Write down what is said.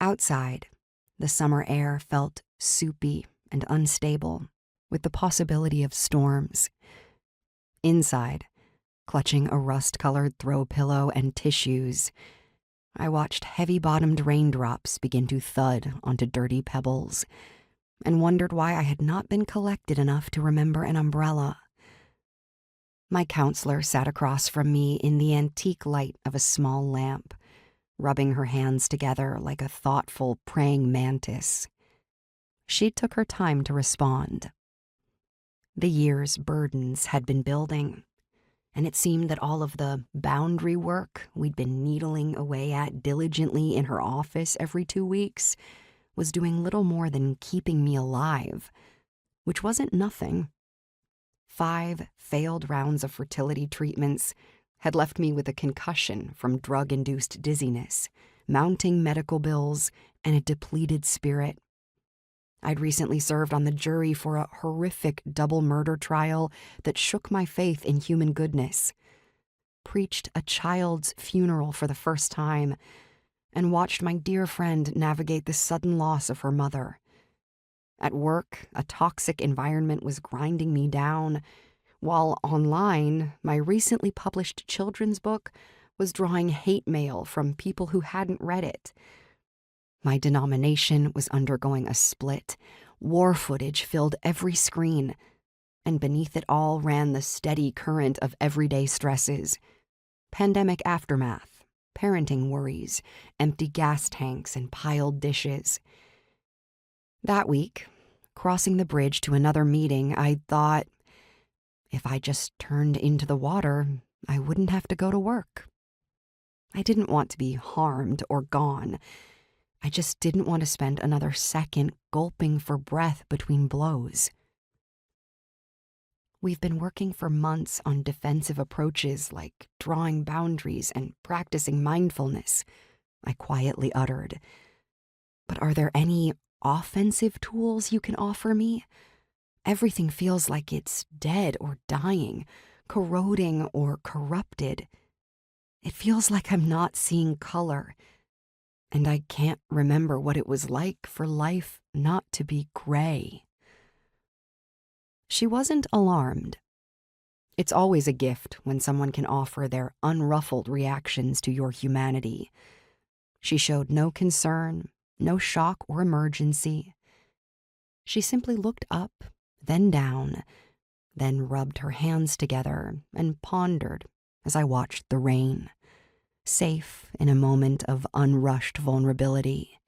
Outside, the summer air felt soupy and unstable, with the possibility of storms. Inside, clutching a rust-colored throw pillow and tissues, I watched heavy-bottomed raindrops begin to thud onto dirty pebbles, and wondered why I had not been collected enough to remember an umbrella. My counselor sat across from me in the antique light of a small lamp, rubbing her hands together like a thoughtful, praying mantis. She took her time to respond. The year's burdens had been building, and it seemed that all of the boundary work we'd been needling away at diligently in her office every 2 weeks was doing little more than keeping me alive, which wasn't nothing. 5 failed rounds of fertility treatments had left me with a concussion from drug-induced dizziness, mounting medical bills, and a depleted spirit. I'd recently served on the jury for a horrific double murder trial that shook my faith in human goodness, preached a child's funeral for the first time, and watched my dear friend navigate the sudden loss of her mother. At work, a toxic environment was grinding me down, while online, my recently published children's book was drawing hate mail from people who hadn't read it. My denomination was undergoing a split. War footage filled every screen, and beneath it all ran the steady current of everyday stresses: pandemic aftermath, parenting worries, empty gas tanks, and piled dishes. That week, crossing the bridge to another meeting, I thought, if I just turned into the water, I wouldn't have to go to work. I didn't want to be harmed or gone. I just didn't want to spend another second gulping for breath between blows. We've been working for months on defensive approaches like drawing boundaries and practicing mindfulness, I quietly uttered. But are there any offensive tools you can offer me? Everything feels like it's dead or dying, corroding or corrupted. It feels like I'm not seeing color, and I can't remember what it was like for life not to be gray. She wasn't alarmed. It's always a gift when someone can offer their unruffled reactions to your humanity. She showed no concern, no shock or emergency. She simply looked up, then down, then rubbed her hands together and pondered as I watched the rain, safe in a moment of unrushed vulnerability.